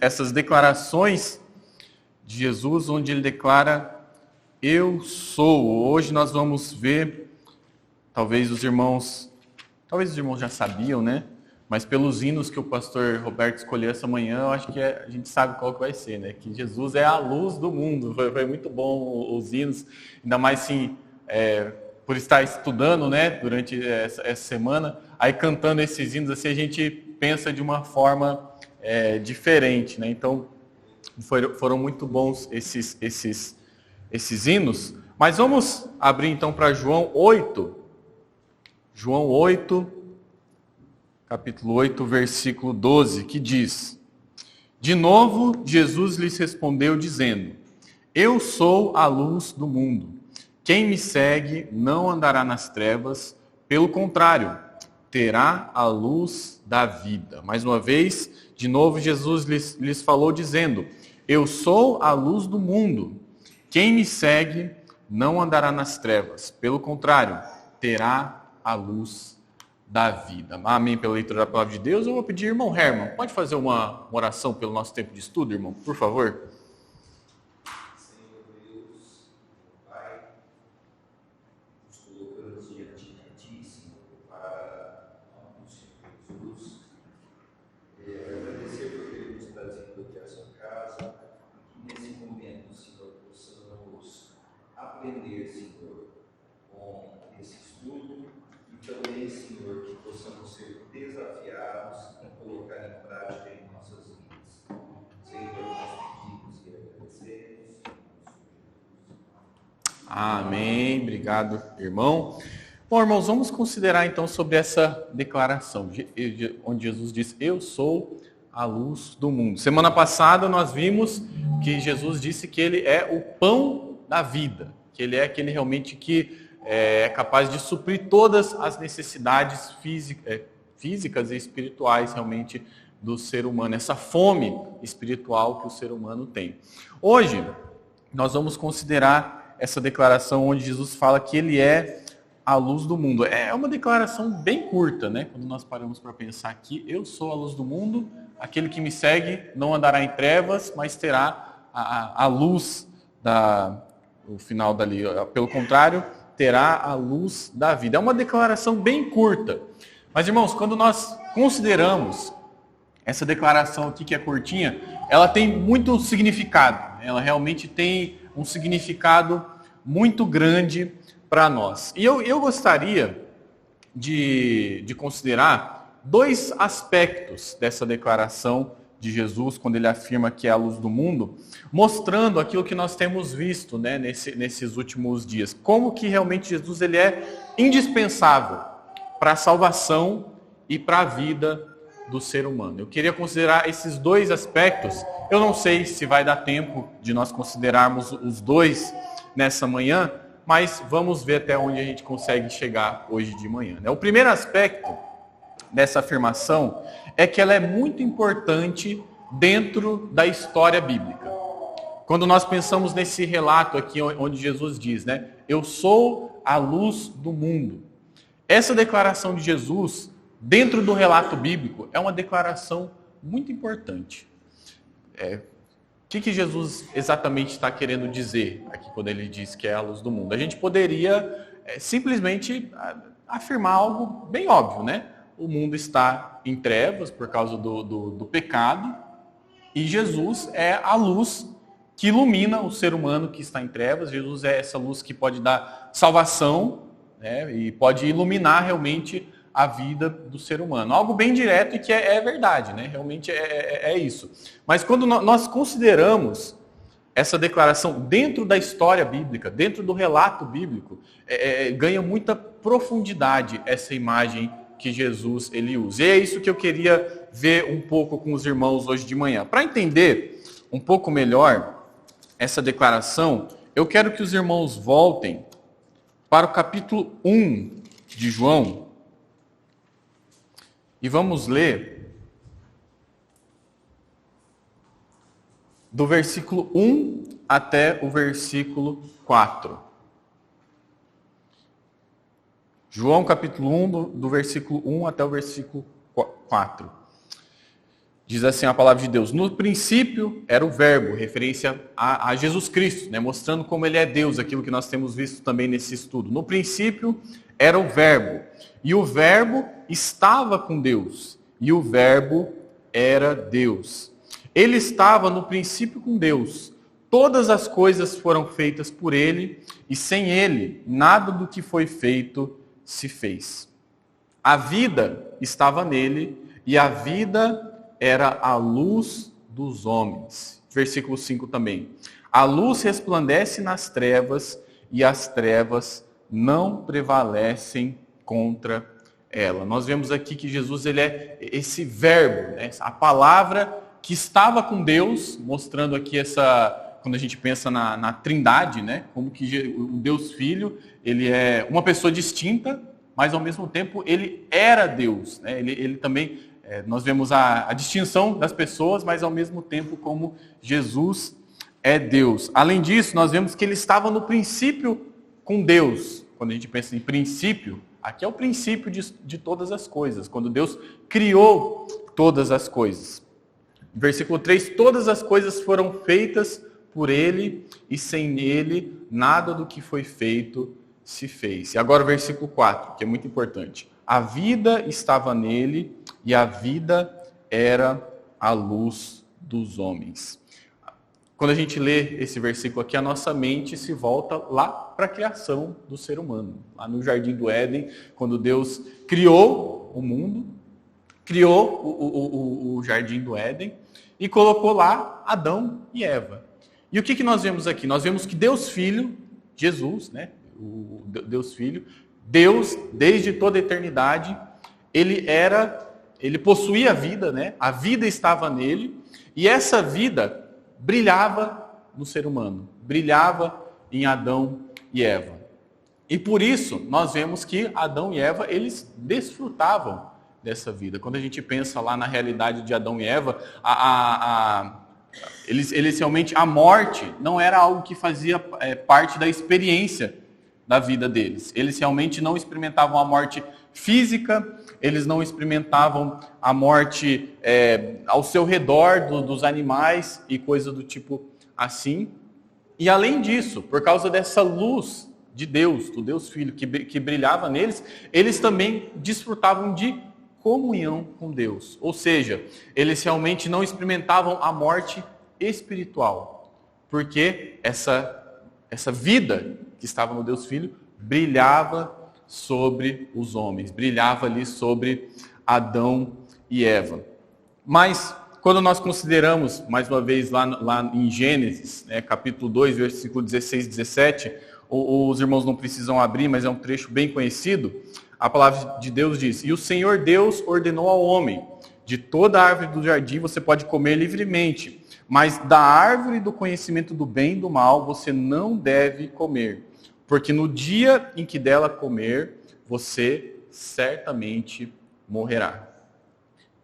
essas declarações de Jesus, onde ele declara, eu sou. Hoje nós vamos ver, talvez os irmãos já sabiam, né? Mas pelos hinos que o pastor Roberto escolheu essa manhã, eu acho que a gente sabe qual que vai ser, né? Que Jesus é a luz do mundo. Foi muito bom os hinos, ainda mais assim, por estar estudando, né? Durante essa semana, aí cantando esses hinos, assim a gente pensa de uma forma diferente, né? Então, foram muito bons esses hinos. Mas vamos abrir então para João 8. João 8, capítulo 8, versículo 12, que diz: de novo, Jesus lhes respondeu dizendo, eu sou a luz do mundo. Quem me segue não andará nas trevas, pelo contrário, terá a luz da vida. Mais uma vez, de novo, Jesus lhes falou dizendo, eu sou a luz do mundo. Quem me segue não andará nas trevas, pelo contrário, terá a luz da vida. Amém pela leitura da palavra de Deus. Eu vou pedir, irmão Herman, pode fazer uma oração pelo nosso tempo de estudo, irmão, por favor? Senhor Deus, Pai, nos colocamos diante de Ti, Senhor, para o Senhor Jesus, agradecer por ter nos trazido aqui à sua casa, e que nesse momento, Senhor, possamos aprender, Senhor, com esse estudo, e também, Senhor, que possamos ser desafiados a colocar em prática em nossas vidas. Senhor, nós pedimos e agradecemos. Amém. Obrigado, irmão. Bom, irmãos, vamos considerar então sobre essa declaração, onde Jesus diz, eu sou a luz do mundo. Semana passada nós vimos que Jesus disse que ele é o pão da vida, que ele é aquele realmente que é capaz de suprir todas as necessidades físicas e espirituais realmente do ser humano, essa fome espiritual que o ser humano tem. Hoje, nós vamos considerar essa declaração onde Jesus fala que ele é a luz do mundo. É uma declaração bem curta, né? Quando nós paramos para pensar aqui, eu sou a luz do mundo, aquele que me segue não andará em trevas, mas terá a luz o final dali. Pelo contrário, terá a luz da vida. É uma declaração bem curta. Mas, irmãos, quando nós consideramos essa declaração aqui, que é curtinha, ela tem muito significado. Ela realmente tem um significado muito grande para nós. E eu gostaria de considerar dois aspectos dessa declaração de Jesus, quando ele afirma que é a luz do mundo, mostrando aquilo que nós temos visto, né, nesses últimos dias. Como que realmente Jesus ele é indispensável para a salvação e para a vida do ser humano. Eu queria considerar esses dois aspectos. Eu não sei se vai dar tempo de nós considerarmos os dois nessa manhã, mas vamos ver até onde a gente consegue chegar hoje de manhã, né? O primeiro aspecto dessa afirmação é que ela é muito importante dentro da história bíblica. Quando nós pensamos nesse relato aqui onde Jesus diz, né? Eu sou a luz do mundo. Essa declaração de Jesus, dentro do relato bíblico, é uma declaração muito importante. O que Jesus exatamente está querendo dizer aqui quando ele diz que é a luz do mundo? A gente poderia simplesmente afirmar algo bem óbvio, né? O mundo está em trevas por causa do pecado e Jesus é a luz que ilumina o ser humano que está em trevas. Jesus é essa luz que pode dar salvação, né? E pode iluminar realmente a vida do ser humano. Algo bem direto e que é verdade, né? Realmente é isso. Mas quando nós consideramos essa declaração dentro da história bíblica, dentro do relato bíblico, ganha muita profundidade essa imagem que Jesus ele usa. E é isso que eu queria ver um pouco com os irmãos hoje de manhã. Para entender um pouco melhor essa declaração, eu quero que os irmãos voltem para o capítulo 1 de João. E vamos ler do versículo 1 até o versículo 4. João capítulo 1, do versículo 1 até o versículo 4. Diz assim a palavra de Deus: no princípio era o verbo, referência a Jesus Cristo, né? Mostrando como ele é Deus, aquilo que nós temos visto também nesse estudo. No princípio era o verbo, e o verbo estava com Deus, e o verbo era Deus. Ele estava no princípio com Deus. Todas as coisas foram feitas por ele, e sem ele, nada do que foi feito se fez. A vida estava nele, e a vida era a luz dos homens. Versículo 5 também. A luz resplandece nas trevas, e as trevas não prevalecem contra ela. Nós vemos aqui que Jesus ele é esse verbo, né? A palavra que estava com Deus, mostrando aqui quando a gente pensa na Trindade, né? Como que o Deus Filho, ele é uma pessoa distinta, mas ao mesmo tempo ele era Deus, né? Ele também, nós vemos a distinção das pessoas, mas ao mesmo tempo como Jesus é Deus. Além disso, nós vemos que ele estava no princípio com Deus. Quando a gente pensa em princípio, aqui é o princípio de todas as coisas, quando Deus criou todas as coisas. Versículo 3, todas as coisas foram feitas por ele, e sem ele nada do que foi feito se fez. E agora o versículo 4, que é muito importante. A vida estava nele, e a vida era a luz dos homens. Quando a gente lê esse versículo aqui, a nossa mente se volta lá para a criação do ser humano. Lá no Jardim do Éden, quando Deus criou o mundo, criou o Jardim do Éden e colocou lá Adão e Eva. E o que nós vemos aqui? Nós vemos que Deus Filho, Jesus, né? O Deus Filho, Deus, desde toda a eternidade, ele possuía a vida, né? A vida estava nele, e essa vida brilhava no ser humano, brilhava em Adão e Eva. E por isso, nós vemos que Adão e Eva, eles desfrutavam dessa vida. Quando a gente pensa lá na realidade de Adão e Eva, eles realmente, a morte não era algo que fazia parte da experiência da vida deles. Eles realmente não experimentavam a morte física, eles não experimentavam a morte ao seu redor dos animais e coisa do tipo assim. E além disso, por causa dessa luz de Deus, do Deus Filho, que brilhava neles, eles também desfrutavam de comunhão com Deus. Ou seja, eles realmente não experimentavam a morte espiritual, porque essa vida que estava no Deus Filho brilhava sobre os homens, brilhava ali sobre Adão e Eva. Mas, quando nós consideramos, mais uma vez, lá em Gênesis, capítulo 2, versículo 16 e 17, os irmãos não precisam abrir, mas é um trecho bem conhecido, a palavra de Deus diz: e o Senhor Deus ordenou ao homem, de toda árvore do jardim você pode comer livremente, mas da árvore do conhecimento do bem e do mal você não deve comer, porque no dia em que dela comer, você certamente morrerá.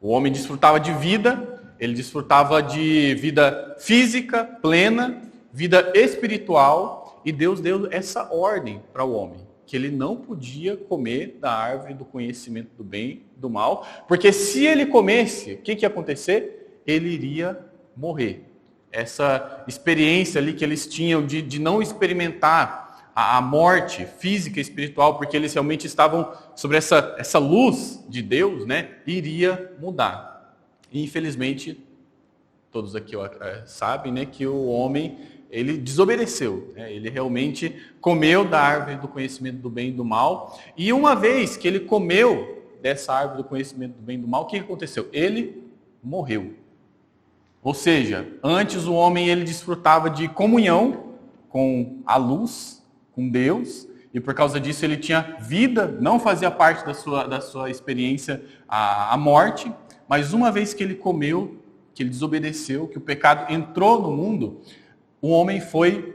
O homem desfrutava de vida, ele desfrutava de vida física plena, vida espiritual, e Deus deu essa ordem para o homem, que ele não podia comer da árvore do conhecimento do bem e do mal, porque se ele comesse, o que ia acontecer? Ele iria morrer. Essa experiência ali que eles tinham de não experimentar a morte física e espiritual, porque eles realmente estavam sobre essa luz de Deus, né, iria mudar. E infelizmente, todos aqui sabem, né, que o homem, ele desobedeceu, né? Ele realmente comeu da árvore do conhecimento do bem e do mal, e uma vez que ele comeu dessa árvore do conhecimento do bem e do mal, o que aconteceu? Ele morreu. Ou seja, antes o homem ele desfrutava de comunhão com a luz, com Deus, e por causa disso ele tinha vida, não fazia parte da sua experiência a morte, mas uma vez que ele comeu, que ele desobedeceu, que o pecado entrou no mundo, o homem foi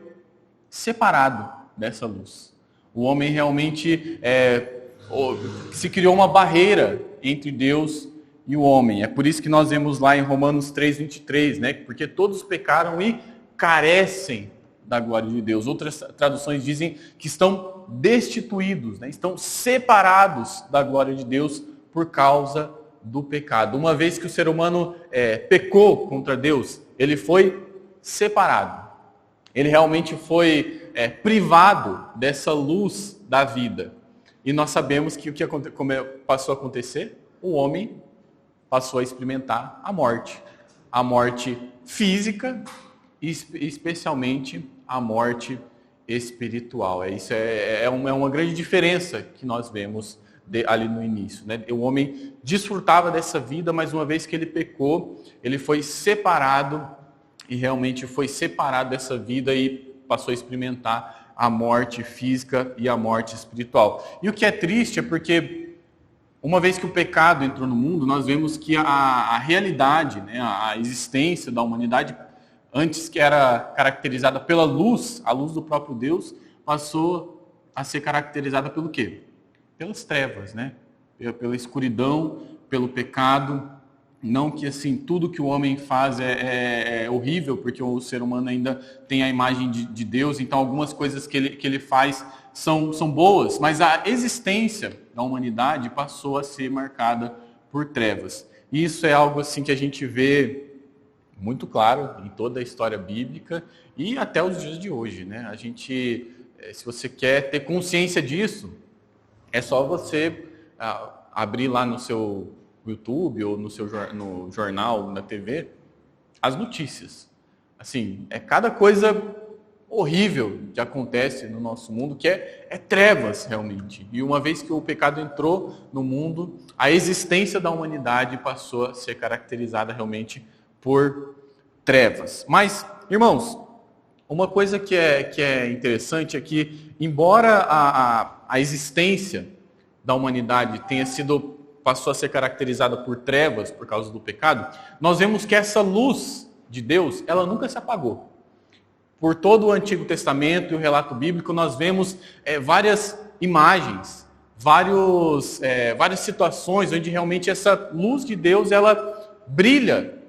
separado dessa luz. O homem realmente se criou uma barreira entre Deus e o homem. É por isso que nós vemos lá em Romanos 3:23, né? Porque todos pecaram e carecem da glória de Deus. Outras traduções dizem que estão destituídos, né? Estão separados da glória de Deus por causa do pecado. Uma vez que o ser humano pecou contra Deus, ele foi separado. Ele realmente foi privado dessa luz da vida. E nós sabemos que como passou a acontecer? O homem passou a experimentar a morte física e especialmente a morte espiritual. Isso é uma grande diferença que nós vemos ali no início, né? O homem desfrutava dessa vida, mas uma vez que ele pecou, ele foi separado e realmente foi separado dessa vida e passou a experimentar a morte física e a morte espiritual. E o que é triste é porque uma vez que o pecado entrou no mundo, nós vemos que a realidade, né, a existência da humanidade, antes que era caracterizada pela luz, a luz do próprio Deus, passou a ser caracterizada pelo quê? Pelas trevas, né? Pela escuridão, pelo pecado. Não que assim tudo que o homem faz é horrível, porque o ser humano ainda tem a imagem de Deus, então algumas coisas que ele faz são boas, mas a existência da humanidade passou a ser marcada por trevas. E isso é algo assim que a gente vê muito claro em toda a história bíblica e até os dias de hoje, né? A gente, se você quer ter consciência disso, é só você abrir lá no seu YouTube ou no jornal, na TV, as notícias. Assim, é cada coisa horrível que acontece no nosso mundo, que é trevas realmente. E uma vez que o pecado entrou no mundo, a existência da humanidade passou a ser caracterizada realmente por trevas. Mas, irmãos, uma coisa que é interessante é que, embora a existência da humanidade passou a ser caracterizada por trevas por causa do pecado, nós vemos que essa luz de Deus, ela nunca se apagou. Por todo o Antigo Testamento e o relato bíblico, nós vemos várias imagens, várias situações onde realmente essa luz de Deus, ela brilha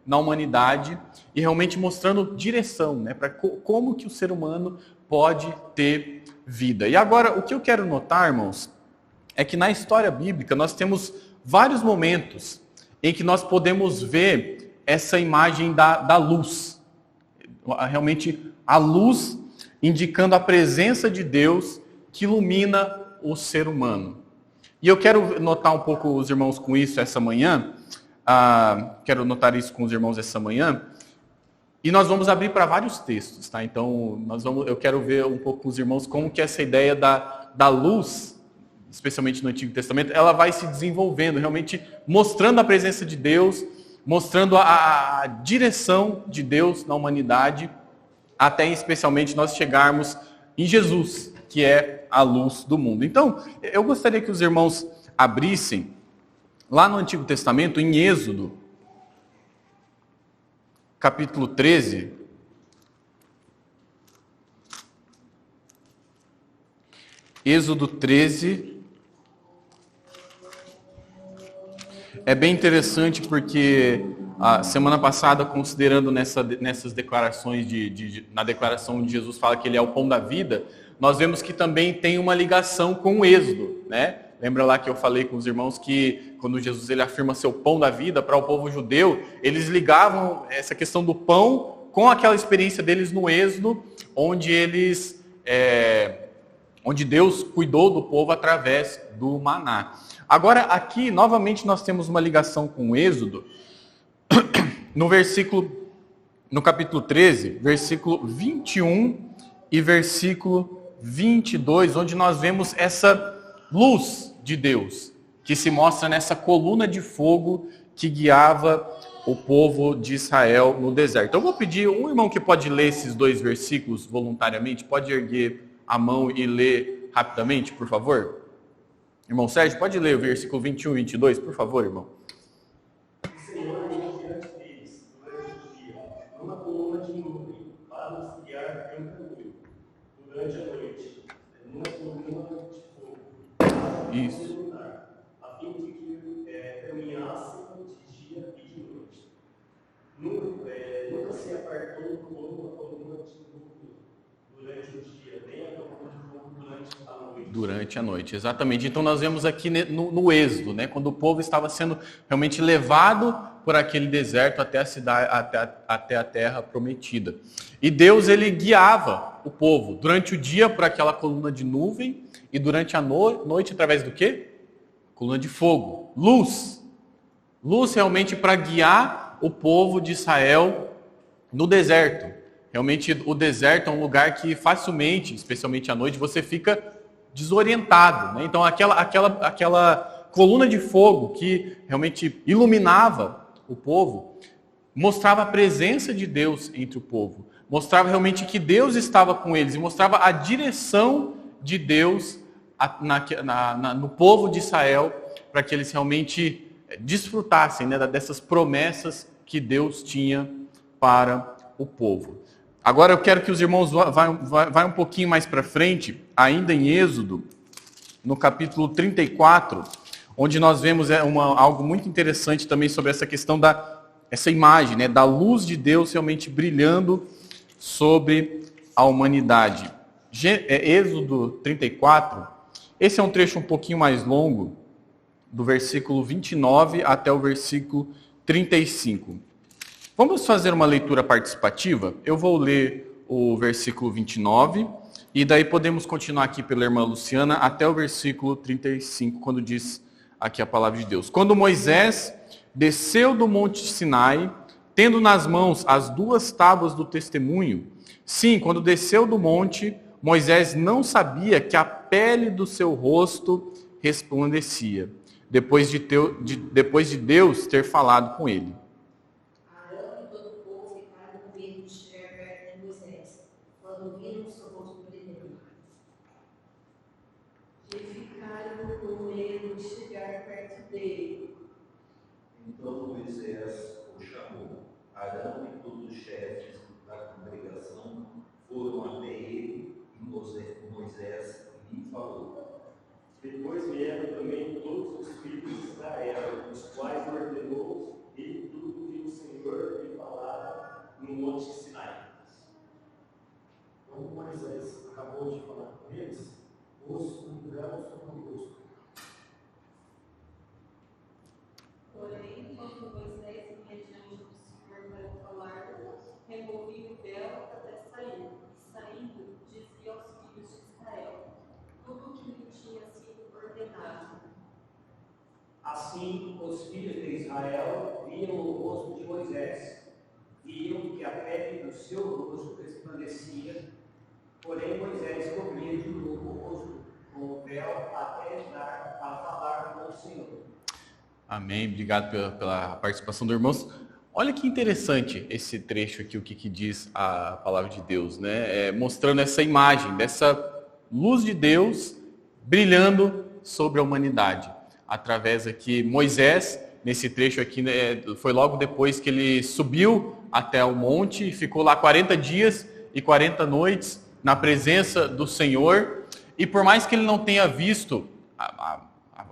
na humanidade e realmente mostrando direção, né, para como que o ser humano pode ter vida. E agora, o que eu quero notar, irmãos, é que na história bíblica nós temos vários momentos em que nós podemos ver essa imagem da luz. Realmente a luz indicando a presença de Deus que ilumina o ser humano. E eu quero notar um pouco os irmãos com isso essa manhã. Quero notar isso com os irmãos essa manhã. E nós vamos abrir para vários textos, tá? Então, eu quero ver um pouco com os irmãos como que essa ideia da luz, especialmente no Antigo Testamento, ela vai se desenvolvendo, realmente mostrando a presença de Deus, mostrando a direção de Deus na humanidade, até especialmente nós chegarmos em Jesus, que é a luz do mundo. Então, eu gostaria que os irmãos abrissem lá no Antigo Testamento, em Êxodo, capítulo 13. Êxodo 13. É bem interessante porque a semana passada, considerando nessas declarações, na declaração onde Jesus fala que ele é o pão da vida, nós vemos que também tem uma ligação com o Êxodo, né? Lembra lá que eu falei com os irmãos que quando Jesus ele afirma ser o pão da vida para o povo judeu, eles ligavam essa questão do pão com aquela experiência deles no Êxodo, onde Deus cuidou do povo através do maná. Agora, aqui, novamente, nós temos uma ligação com o Êxodo, no capítulo 13, versículo 21 e versículo 22, onde nós vemos essa luz de Deus, que se mostra nessa coluna de fogo que guiava o povo de Israel no deserto. Então, eu vou pedir um irmão que pode ler esses dois versículos voluntariamente, pode erguer a mão e ler rapidamente, por favor? Irmão Sérgio, pode ler o versículo 21 e 22, por favor, irmão? O Senhor ia diante deles durante o dia, numa coluna de nuvem, para os guiar pelo caminho. Durante a noite, numa coluna de fogo, para Isso. iluminar, a fim de que caminhassem de dia e de noite. Nunca se apartou do coluna de fogo durante o dia, nem a coluna de fogo durante a noite. Durante a noite, exatamente. Então nós vemos aqui no Êxodo, né, quando o povo estava sendo realmente levado por aquele deserto até a cidade, até a terra prometida. E Deus, ele guiava o povo durante o dia por aquela coluna de nuvem e durante a noite através do quê? Coluna de fogo, luz. Luz realmente para guiar o povo de Israel no deserto. Realmente o deserto é um lugar que facilmente, especialmente à noite, você fica desorientado, né? Então aquela coluna de fogo que realmente iluminava o povo, mostrava a presença de Deus entre o povo, mostrava realmente que Deus estava com eles e mostrava a direção de Deus no povo de Israel, para que eles realmente desfrutassem, né, dessas promessas que Deus tinha para o povo. Agora eu quero que os irmãos vá um pouquinho mais para frente, ainda em Êxodo, no capítulo 34, onde nós vemos algo muito interessante também sobre essa questão essa imagem, né, da luz de Deus realmente brilhando sobre a humanidade. Êxodo 34, esse é um trecho um pouquinho mais longo, do versículo 29 até o versículo 35. Vamos fazer uma leitura participativa? Eu vou ler o versículo 29 e daí podemos continuar aqui pela irmã Luciana até o versículo 35, quando diz aqui a palavra de Deus. Quando Moisés desceu do monte Sinai, tendo nas mãos as 2 tábuas do testemunho, sim, quando desceu do monte, Moisés não sabia que a pele do seu rosto resplandecia, depois de Deus ter falado com ele. Então Moisés o chamou. Arão e todos os chefes da congregação foram até ele e Moisés lhe falou. Depois vieram também todos os filhos de Israel, os quais ordenou ele tudo que o Senhor lhe falara no monte Sinai. Quando Moisés acabou de falar com eles, pôs um véu sobre o rosto. Porém, quando Moisés ia diante do Senhor para falar, removia o véu até sair, e saindo, dizia aos filhos de Israel tudo o que lhe tinha sido ordenado. Assim, os filhos de Israel viam o rosto de Moisés, viam que a pele do seu rosto resplandecia, porém Moisés cobria de novo o rosto com o véu até entrar para falar com o Senhor. Amém, obrigado pela participação dos irmãos. Olha que interessante esse trecho aqui, o que diz a palavra de Deus, né? Mostrando essa imagem, dessa luz de Deus brilhando sobre a humanidade. Através aqui, Moisés, nesse trecho aqui, né, foi logo depois que ele subiu até o monte, ficou lá 40 dias e 40 noites na presença do Senhor, e por mais que ele não tenha visto a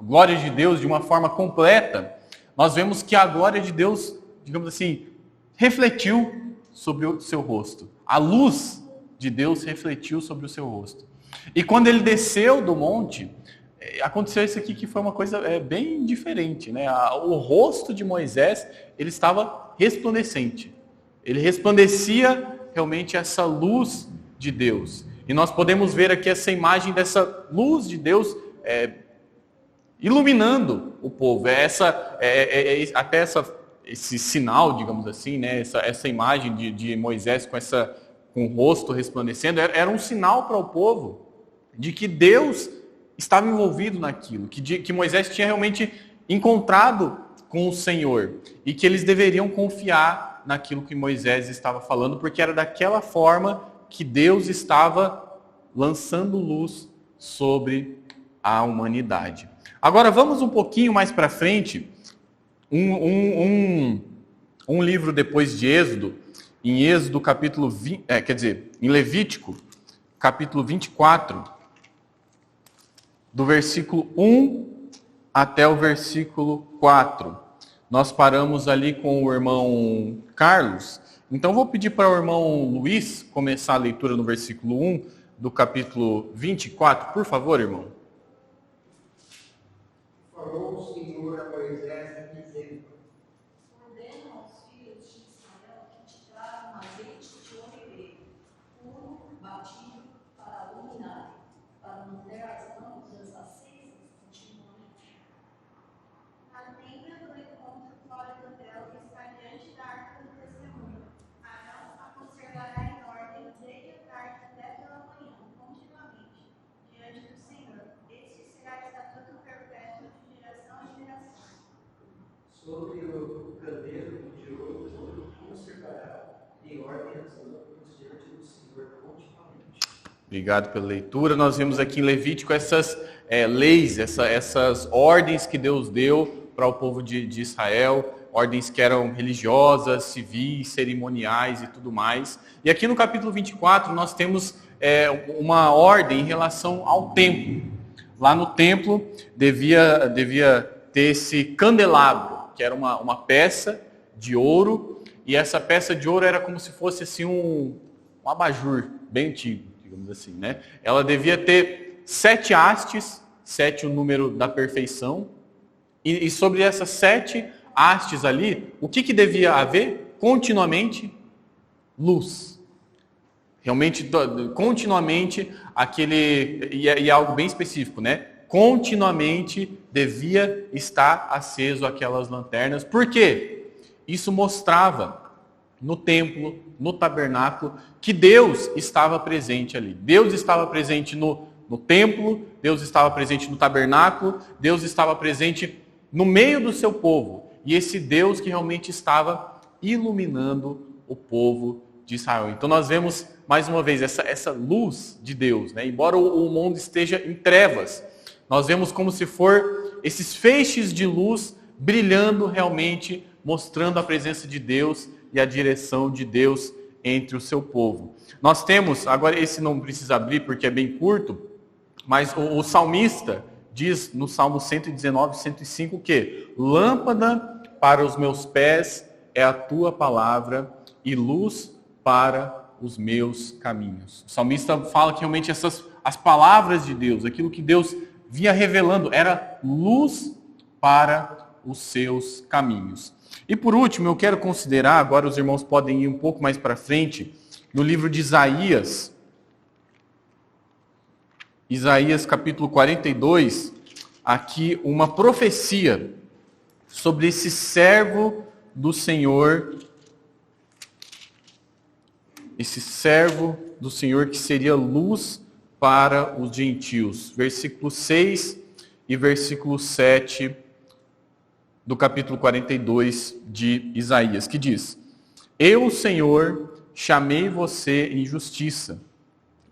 glória de Deus de uma forma completa, nós vemos que a glória de Deus, digamos assim, refletiu sobre o seu rosto. A luz de Deus refletiu sobre o seu rosto. E quando ele desceu do monte, aconteceu isso aqui que foi uma coisa bem diferente, né? O rosto de Moisés, ele estava resplandecente. Ele resplandecia realmente essa luz de Deus. E nós podemos ver aqui essa imagem dessa luz de Deus iluminando o povo. Até esse sinal, digamos assim, né? Essa imagem de Moisés com o rosto resplandecendo, era um sinal para o povo de que Deus estava envolvido naquilo, que Moisés tinha realmente encontrado com o Senhor e que eles deveriam confiar naquilo que Moisés estava falando, porque era daquela forma que Deus estava lançando luz sobre a humanidade. Agora vamos um pouquinho mais para frente, um livro depois de Êxodo, em Êxodo capítulo 20, em Levítico, capítulo 24, do versículo 1 até o versículo 4. Nós paramos ali com o irmão Carlos, então vou pedir para o irmão Luiz começar a leitura no versículo 1, do capítulo 24, por favor, irmão. Falou o Senhor a Moisés, dizendo: Ordena aos filhos de Israel que te tragam azeite de oliveira, puro, batido, para iluminar, para manter as lâmpadas acesas continuamente. A tenda do encontro fora do véu está diante da arca do testemunho. Arão a conservará em ordem desde a tarde até pela manhã, continuamente, diante do Senhor. Este será estatuto perpétuo de geração em geração. sobre o candeeiro de ouro, conservará em ordem as lâmpadas diante do Senhor continuamente. Obrigado pela leitura. Nós vimos aqui em Levítico essas leis, essas ordens que Deus deu para o povo de Israel, ordens que eram religiosas, civis, cerimoniais e tudo mais. E aqui no capítulo 24 nós temos uma ordem em relação ao templo. Lá no templo devia ter esse candelabro, que era uma peça de ouro, e essa peça de ouro era como se fosse assim um abajur bem antigo, digamos assim, né? Ela devia ter 7 hastes, 7 o número da perfeição, e sobre essas 7 hastes ali, o que devia haver? Continuamente luz. Realmente, continuamente, e algo bem específico, né? Continuamente devia estar aceso aquelas lanternas. Por quê? Isso mostrava no templo, no tabernáculo, que Deus estava presente ali. Deus estava presente no templo, Deus estava presente no tabernáculo, Deus estava presente no meio do seu povo. E esse Deus que realmente estava iluminando o povo de Israel. Então nós vemos, mais uma vez, essa luz de Deus, né? Embora o mundo esteja em trevas, nós vemos como se for esses feixes de luz brilhando realmente, mostrando a presença de Deus e a direção de Deus entre o seu povo. Nós temos, agora esse não precisa abrir porque é bem curto, mas o salmista diz no Salmo 119, 105 que lâmpada para os meus pés é a tua palavra e luz para os meus caminhos. O salmista fala que realmente as palavras de Deus, aquilo que Deus vinha revelando, era luz para os seus caminhos. E por último, eu quero considerar, agora os irmãos podem ir um pouco mais para frente, no livro de Isaías, capítulo 42, aqui uma profecia sobre esse servo do Senhor, que seria luz para os gentios. Versículo 6 e versículo 7 do capítulo 42 de Isaías, que diz: Eu, Senhor, chamei você em justiça,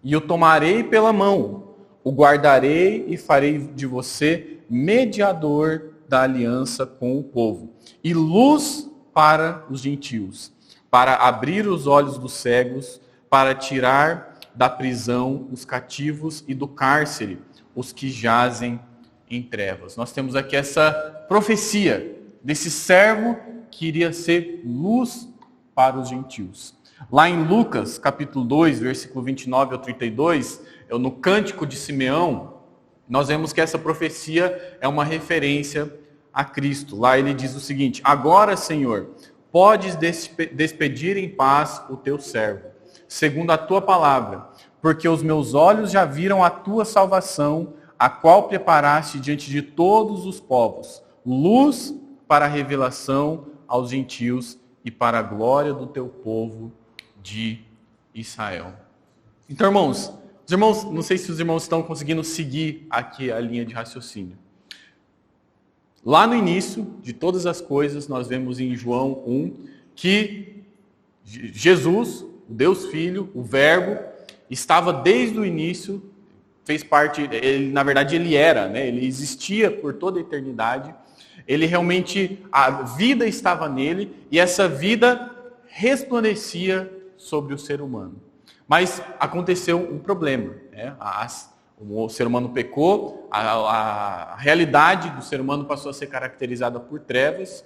e o tomarei pela mão, o guardarei e farei de você mediador da aliança com o povo, e luz para os gentios, para abrir os olhos dos cegos, para tirar da prisão os cativos e do cárcere os que jazem em trevas. Nós temos aqui essa profecia desse servo que iria ser luz para os gentios. Lá em Lucas, capítulo 2, versículo 29 ao 32, no Cântico de Simeão, nós vemos que essa profecia é uma referência a Cristo. Lá ele diz o seguinte: Agora, Senhor, podes despedir em paz o teu servo, segundo a tua palavra, porque os meus olhos já viram a tua salvação, a qual preparaste diante de todos os povos, luz para a revelação aos gentios e para a glória do teu povo de Israel. Então, irmãos, não sei se os irmãos estão conseguindo seguir aqui a linha de raciocínio. Lá no início de todas as coisas, nós vemos em João 1 que Jesus, o Deus Filho, o Verbo, estava desde o início, fez parte, na verdade ele era, né? Ele existia por toda a eternidade, ele realmente, a vida estava nele e essa vida resplandecia sobre o ser humano. Mas aconteceu um problema, né? O ser humano pecou, a realidade do ser humano passou a ser caracterizada por trevas,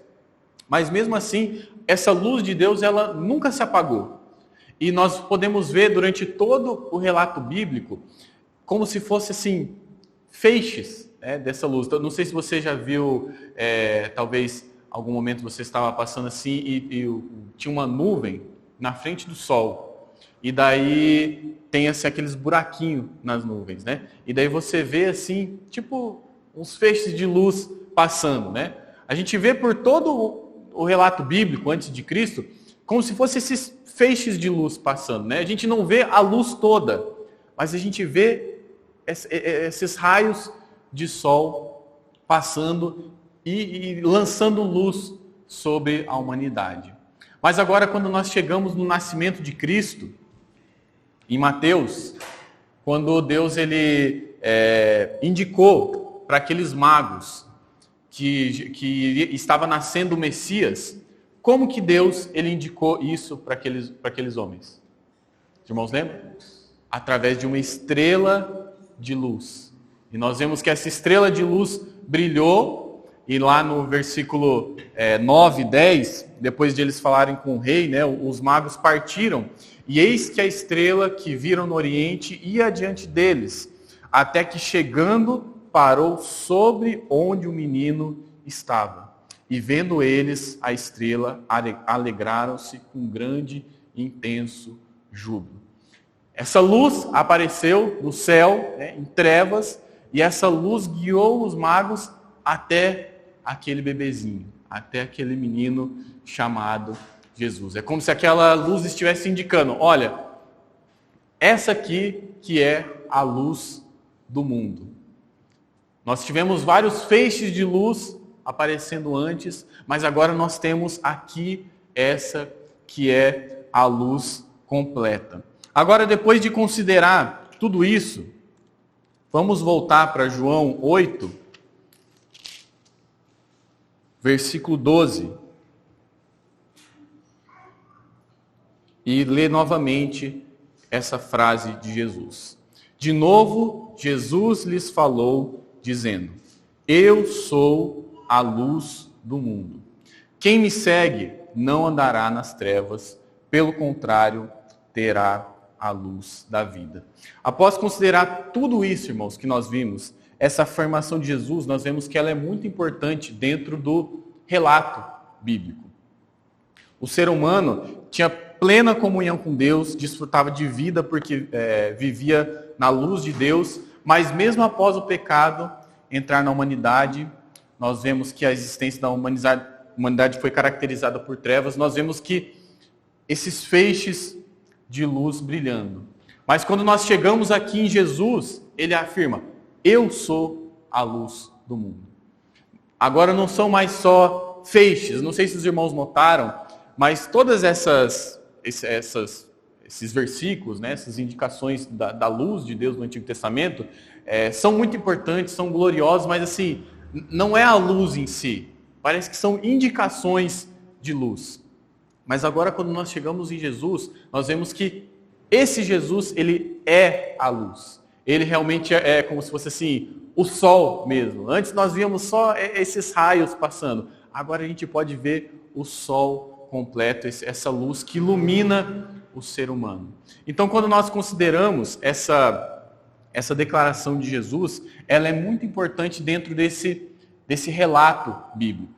mas mesmo assim, essa luz de Deus, ela nunca se apagou. E nós podemos ver durante todo o relato bíblico como se fosse assim, feixes, né, dessa luz. Então, não sei se você já viu, talvez algum momento você estava passando assim e tinha uma nuvem na frente do sol. E daí tem assim, aqueles buraquinhos nas nuvens, né? E daí você vê assim, tipo uns feixes de luz passando, né? A gente vê por todo o relato bíblico antes de Cristo como se fossem esses feixes de luz passando, né? A gente não vê a luz toda, mas a gente vê esses raios de sol passando e lançando luz sobre a humanidade. Mas agora, quando nós chegamos no nascimento de Cristo, em Mateus, quando Deus ele indicou para aqueles magos que estava nascendo o Messias, como que Deus ele indicou isso para aqueles homens? Os irmãos lembram? Através de uma estrela de luz. E nós vemos que essa estrela de luz brilhou, e lá no versículo 9 e 10, depois de eles falarem com o rei, né, os magos partiram, e eis que a estrela que viram no oriente ia adiante deles, até que chegando parou sobre onde o menino estava. E vendo eles a estrela, alegraram-se com grande e intenso júbilo. Essa luz apareceu no céu, né, em trevas, e essa luz guiou os magos até aquele bebezinho, até aquele menino chamado Jesus. É como se aquela luz estivesse indicando, olha, essa aqui que é a luz do mundo. Nós tivemos vários feixes de luz aparecendo antes, mas agora nós temos aqui essa que é a luz completa. Agora, depois de considerar tudo isso, vamos voltar para João 8, versículo 12, e ler novamente essa frase de Jesus. De novo, Jesus lhes falou, dizendo: Eu sou a luz do mundo. Quem me segue não andará nas trevas, pelo contrário, terá a luz da vida. Após considerar tudo isso, irmãos, que nós vimos, essa afirmação de Jesus, nós vemos que ela é muito importante dentro do relato bíblico. O ser humano tinha plena comunhão com Deus, desfrutava de vida porque vivia na luz de Deus, mas mesmo após o pecado entrar na humanidade, nós vemos que a existência da humanidade foi caracterizada por trevas, nós vemos que esses feixes de luz brilhando. Mas quando nós chegamos aqui em Jesus, ele afirma: eu sou a luz do mundo. Agora não são mais só feixes, não sei se os irmãos notaram, mas todas esses versículos, né, essas indicações da luz de Deus no Antigo Testamento, são muito importantes, são gloriosos, mas assim, não é a luz em si, parece que são indicações de luz. Mas agora, quando nós chegamos em Jesus, nós vemos que esse Jesus, ele é a luz. Ele realmente é como se fosse assim, o sol mesmo. Antes nós víamos só esses raios passando. Agora a gente pode ver o sol completo, essa luz que ilumina o ser humano. Então, quando nós consideramos essa declaração de Jesus, ela é muito importante dentro desse relato bíblico.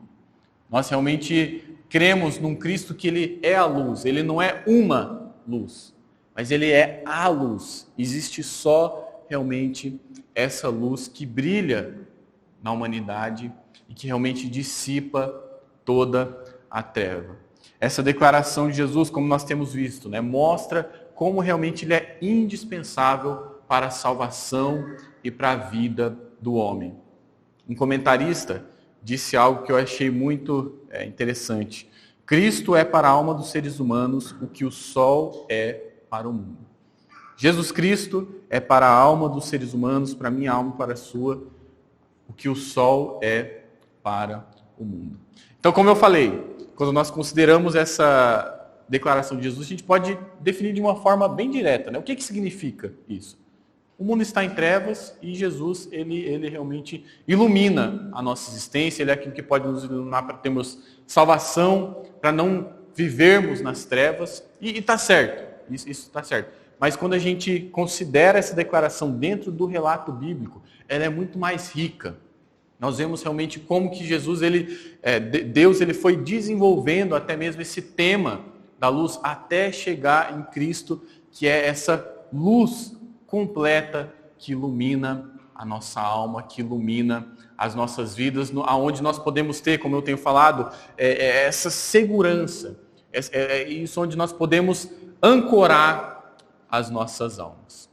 Nós realmente cremos num Cristo que ele é a luz, ele não é uma luz, mas ele é a luz. Existe só realmente essa luz que brilha na humanidade e que realmente dissipa toda a treva. Essa declaração de Jesus, como nós temos visto, né, mostra como realmente ele é indispensável para a salvação e para a vida do homem. Um comentarista disse algo que eu achei muito interessante. Cristo é para a alma dos seres humanos o que o sol é para o mundo. Jesus Cristo é para a alma dos seres humanos, para a minha alma, para a sua, o que o sol é para o mundo. Então, como eu falei, quando nós consideramos essa declaração de Jesus, a gente pode definir de uma forma bem direta, né? O que significa isso? O mundo está em trevas e Jesus, ele realmente ilumina a nossa existência, ele é aquilo que pode nos iluminar para termos salvação, para não vivermos nas trevas. E está certo, isso está certo. Mas quando a gente considera essa declaração dentro do relato bíblico, ela é muito mais rica. Nós vemos realmente como que Jesus, Deus ele foi desenvolvendo até mesmo esse tema da luz até chegar em Cristo, que é essa luz completa que ilumina a nossa alma, que ilumina as nossas vidas, aonde nós podemos ter, como eu tenho falado, essa segurança, isso onde nós podemos ancorar as nossas almas.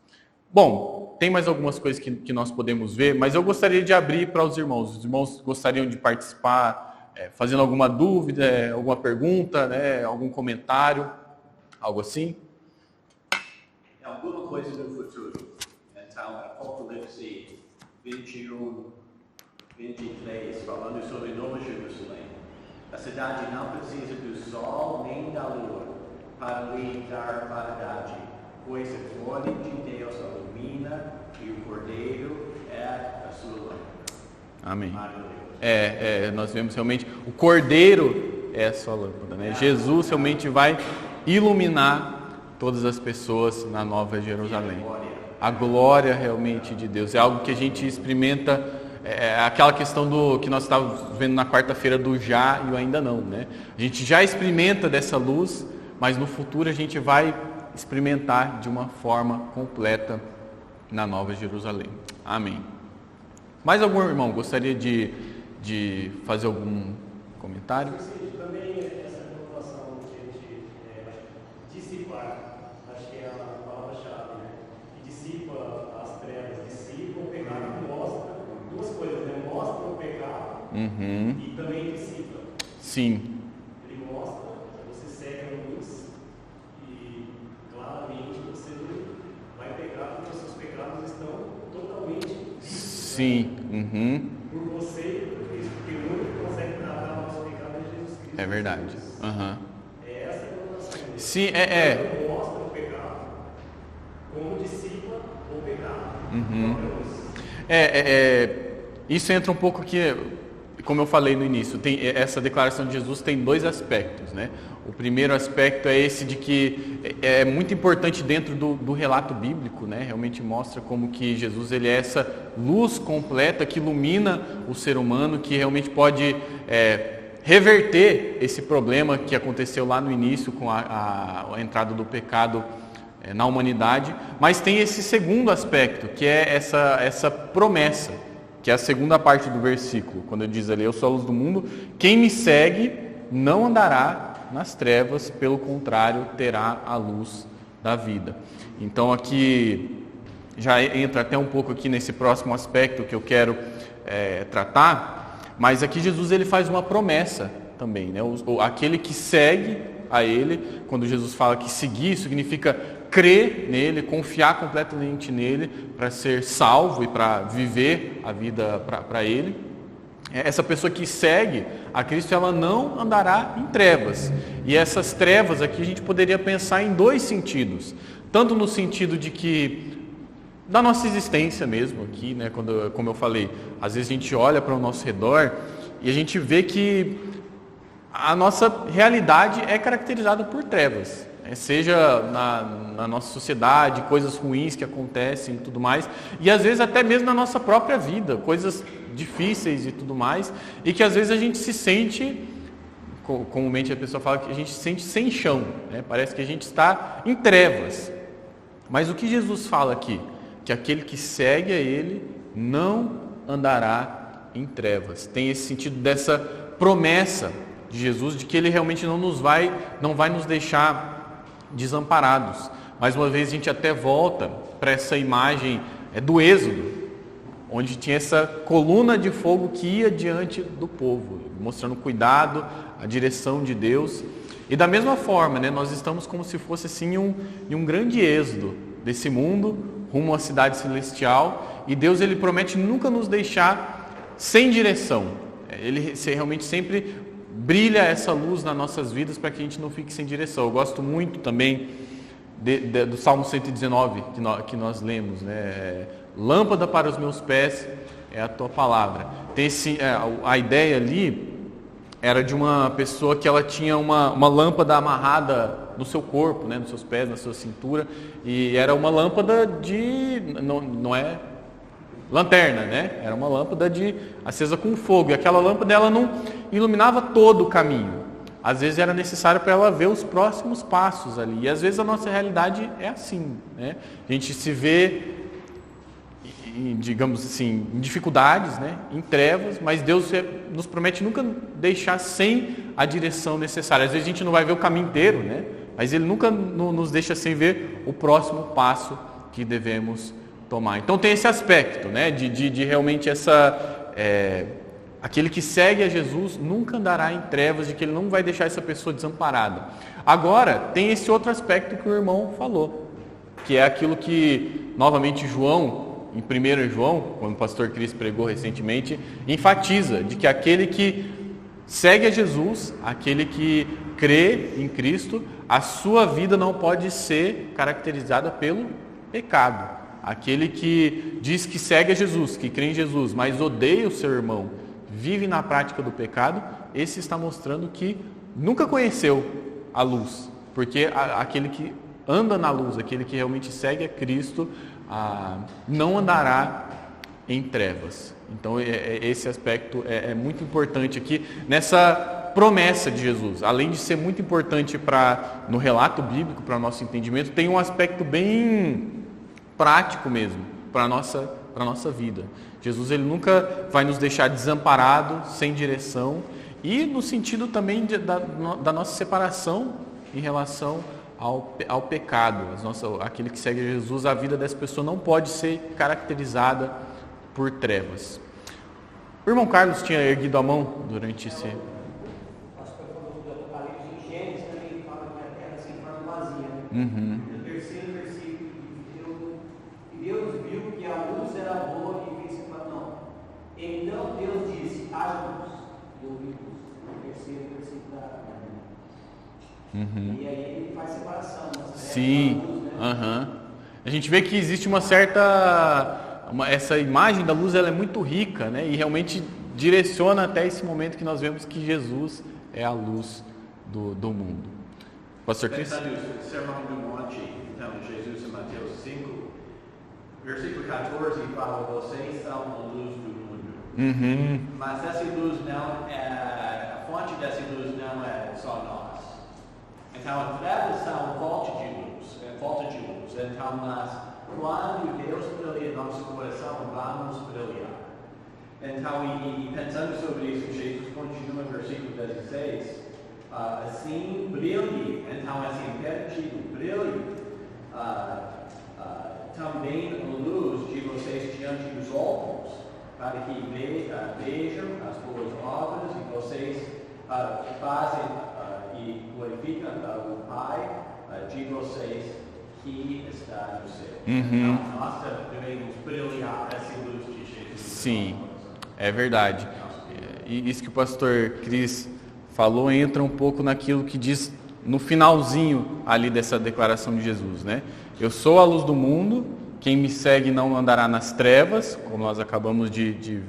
Bom, tem mais algumas coisas que nós podemos ver, mas eu gostaria de abrir para os irmãos. Os irmãos gostariam de participar, fazendo alguma dúvida, alguma pergunta, né, algum comentário, algo assim? Alguma coisa no futuro. Então, Apocalipse 21, 23, falando sobre Nova Jerusalém. A cidade não precisa do sol nem da lua para lhe dar claridade, pois a glória de Deus ilumina e o Cordeiro é a sua lâmpada. Amém. Nós vemos realmente, o Cordeiro é a sua lâmpada, né? Jesus realmente vai iluminar todas as pessoas na Nova Jerusalém. A glória realmente de Deus é algo que a gente experimenta, aquela questão do que nós estávamos vendo na quarta-feira do já e o ainda não, né? A gente já experimenta dessa luz, mas no futuro a gente vai experimentar de uma forma completa na Nova Jerusalém. Amém. Mais algum irmão gostaria de fazer algum comentário? Também essa preocupação que a gente dissipar, acho que é a palavra-chave, né? Que dissipa as trevas, dissipa o pecado, mostra duas coisas, né? Mostra o pecado e também dissipa. Sim. Ele mostra, você segue a luz e claramente você vai pegar, porque os seus pecados estão totalmente dissipados. Sim. Por você e por Cristo, porque o único que consegue tratar o nosso pecado é Jesus Cristo. É verdade. É essa a preocupação. Sim, Mostra o pecado como dissipa o pecado. Isso entra um pouco aqui, como eu falei no início, essa declaração de Jesus tem dois aspectos, né? O primeiro aspecto é esse de que é muito importante dentro do relato bíblico, né? Realmente mostra como que Jesus ele é essa luz completa que ilumina o ser humano, que realmente pode reverter esse problema que aconteceu lá no início com a entrada do pecado na humanidade. Mas tem esse segundo aspecto, que é essa promessa, que é a segunda parte do versículo, quando ele diz ali, eu sou a luz do mundo, quem me segue não andará nas trevas, pelo contrário, terá a luz da vida. Então aqui já entra até um pouco aqui nesse próximo aspecto que eu quero tratar, mas aqui Jesus ele faz uma promessa também, né? Aquele que segue a ele, quando Jesus fala que seguir, significa crer nele, confiar completamente nele para ser salvo e para viver a vida para ele. Essa pessoa que segue a Cristo, ela não andará em trevas. E essas trevas aqui a gente poderia pensar em dois sentidos. Tanto no sentido de que, da nossa existência mesmo aqui, né? Como eu falei, às vezes a gente olha para o nosso redor e a gente vê que a nossa realidade é caracterizada por trevas. Seja na nossa sociedade, coisas ruins que acontecem e tudo mais, e às vezes até mesmo na nossa própria vida, coisas difíceis e tudo mais, e que às vezes a gente se sente, comumente a pessoa fala que a gente se sente sem chão, né? Parece que a gente está em trevas. Mas o que Jesus fala aqui? Que aquele que segue a Ele não andará em trevas. Tem esse sentido dessa promessa de Jesus, de que Ele realmente não vai nos deixar desamparados. Mais uma vez a gente até volta para essa imagem do Êxodo, onde tinha essa coluna de fogo que ia diante do povo, mostrando o cuidado, a direção de Deus. E da mesma forma, né, nós estamos como se fosse assim em um grande êxodo desse mundo, rumo à cidade celestial, e Deus ele promete nunca nos deixar sem direção. Ele realmente sempre brilha essa luz nas nossas vidas para que a gente não fique sem direção. Eu gosto muito também do Salmo 119 que nós lemos, né? Lâmpada para os meus pés é a tua palavra. A ideia ali era de uma pessoa que ela tinha uma lâmpada amarrada no seu corpo, né, nos seus pés, na sua cintura, e era uma lâmpada não é lanterna, né? Era uma lâmpada acesa com fogo, e aquela lâmpada ela não iluminava todo o caminho. Às vezes era necessário para ela ver os próximos passos ali, e às vezes a nossa realidade é assim, né? A gente se vê, digamos assim, em dificuldades, né? Em trevas, mas Deus nos promete nunca deixar sem a direção necessária. Às vezes a gente não vai ver o caminho inteiro, né? Mas Ele nunca nos deixa sem ver o próximo passo que devemos tomar. Então tem esse aspecto, né? De realmente aquele que segue a Jesus nunca andará em trevas, de que Ele não vai deixar essa pessoa desamparada. Agora, tem esse outro aspecto que o irmão falou, que é aquilo que, novamente, João, em 1 João, quando o pastor Cris pregou recentemente, enfatiza de que aquele que segue a Jesus, aquele que crê em Cristo, a sua vida não pode ser caracterizada pelo pecado. Aquele que diz que segue a Jesus, que crê em Jesus, mas odeia o seu irmão, vive na prática do pecado, esse está mostrando que nunca conheceu a luz, porque aquele que anda na luz, aquele que realmente segue a Cristo, não andará em trevas. Então esse aspecto é muito importante aqui nessa promessa de Jesus. Além de ser muito importante no relato bíblico, para o nosso entendimento, tem um aspecto bem prático mesmo para a nossa vida. Jesus ele nunca vai nos deixar desamparados, sem direção, e no sentido também da nossa separação em relação ao pecado. Aquele que segue Jesus, a vida dessa pessoa não pode ser caracterizada por trevas. O irmão Carlos tinha erguido a mão durante esse... O pastor falou do Apocalipse em Gênesis, também fala que a terra se forma vazia. Uhum. No terceiro versículo, e Deus viu que a luz era boa e fez não. Então Deus disse, haja luz. E houve luz. No terceiro versículo da Uhum. E aí ele faz separação. Sim. Luz, né? Uhum. A gente vê que existe uma certa... essa imagem da luz ela é muito rica, né? E realmente direciona até esse momento que nós vemos que Jesus é a luz do mundo. Pastor Cris? Pensando no Sermão do Monte, então, Jesus em Mateus 5, versículo 14, fala, vocês são a luz do mundo. Uhum. Mas essa luz não é, a fonte dessa luz não é só nós. Então, as trevas são falta de luz. Então, mas quando Deus brilha em nosso coração, vamos brilhar. Então, e pensando sobre isso, Jesus continua no versículo 16, assim brilhe, então assim permitido, brilhe também a luz de vocês diante dos outros, para que vejam as boas obras e vocês fazem e glorificam o Pai de vocês que está no céu. Uhum. Então, nós devemos brilhar essa luz de Jesus. Sim, é verdade. E isso que o pastor Cris falou entra um pouco naquilo que diz no finalzinho ali dessa declaração de Jesus, né? Eu sou a luz do mundo, quem me segue não andará nas trevas, como nós acabamos de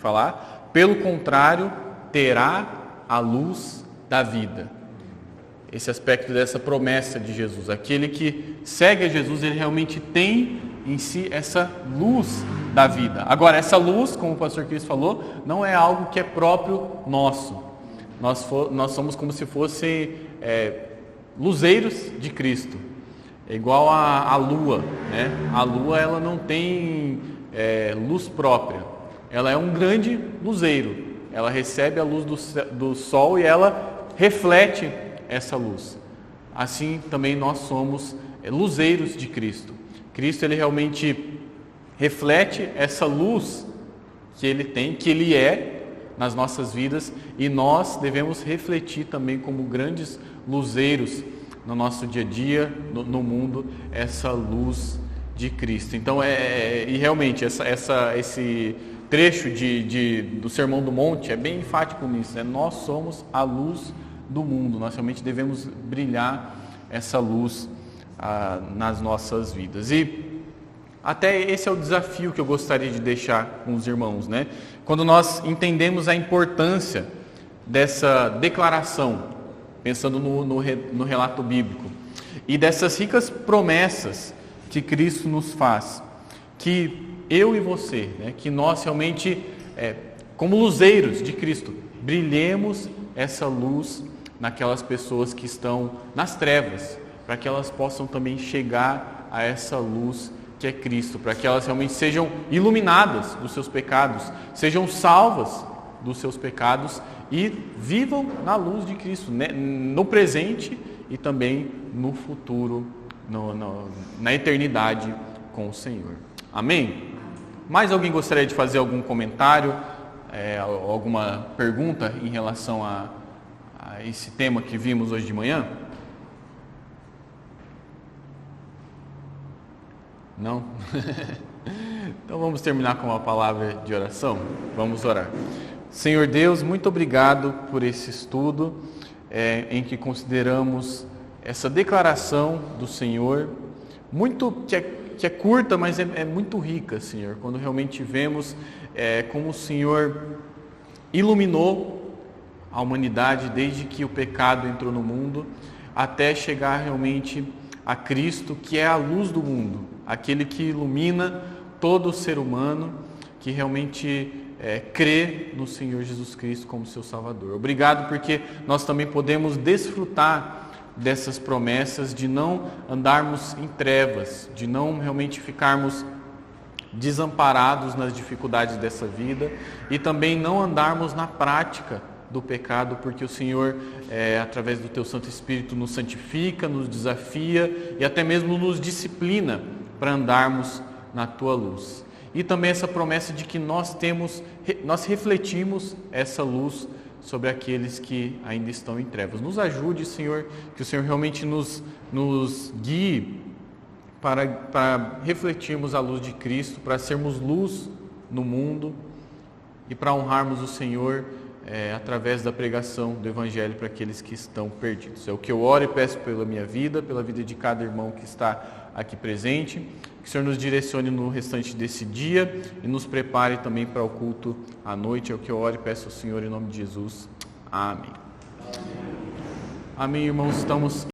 falar, pelo contrário, terá a luz da vida. Esse aspecto dessa promessa de Jesus, aquele que segue a Jesus, ele realmente tem em si essa luz da vida. Agora, essa luz, como o pastor Cris falou, não é algo que é próprio nosso. Nós somos como se fossem luzeiros de Cristo. É igual a lua, né? A lua ela não tem luz própria. Ela é um grande luzeiro. Ela recebe a luz do sol e ela reflete essa luz. Assim também nós somos luzeiros de Cristo. Cristo ele realmente reflete essa luz que ele tem, que ele é nas nossas vidas, e nós devemos refletir também como grandes luzeiros no nosso dia a dia, no mundo, essa luz de Cristo. Então, e realmente esse trecho do Sermão do Monte é bem enfático nisso, né? Nós somos a luz do mundo, nós realmente devemos brilhar essa luz nas nossas vidas. E até esse é o desafio que eu gostaria de deixar com os irmãos, né? Quando nós entendemos a importância dessa declaração pensando no relato bíblico, e dessas ricas promessas que Cristo nos faz, que eu e você, né, que nós realmente, como luzeiros de Cristo, brilhemos essa luz naquelas pessoas que estão nas trevas, para que elas possam também chegar a essa luz que é Cristo, para que elas realmente sejam iluminadas dos seus pecados, sejam salvas dos seus pecados e vivam na luz de Cristo, né, no presente e também no futuro, na eternidade com o Senhor. Amém? Mais alguém gostaria de fazer algum comentário, alguma pergunta em relação a esse tema que vimos hoje de manhã? Não? Então vamos terminar com uma palavra de oração? Vamos orar. Senhor Deus, muito obrigado por esse estudo em que consideramos essa declaração do Senhor, que é curta, mas é muito rica, Senhor, quando realmente vemos como o Senhor iluminou a humanidade desde que o pecado entrou no mundo, até chegar realmente a Cristo, que é a luz do mundo, aquele que ilumina todo o ser humano, que realmente crê no Senhor Jesus Cristo como seu Salvador. Obrigado porque nós também podemos desfrutar dessas promessas de não andarmos em trevas, de não realmente ficarmos desamparados nas dificuldades dessa vida e também não andarmos na prática do pecado, porque o Senhor, através do Teu Santo Espírito, nos santifica, nos desafia e até mesmo nos disciplina para andarmos na Tua luz. E também essa promessa de que nós refletimos essa luz sobre aqueles que ainda estão em trevas. Nos ajude, Senhor, que o Senhor realmente nos guie para refletirmos a luz de Cristo, para sermos luz no mundo e para honrarmos o Senhor através da pregação do Evangelho para aqueles que estão perdidos. É o que eu oro e peço pela minha vida, pela vida de cada irmão que está aqui presente. Que o Senhor nos direcione no restante desse dia e nos prepare também para o culto à noite. É o que eu oro e peço ao Senhor em nome de Jesus. Amém. Amém, irmãos. Estamos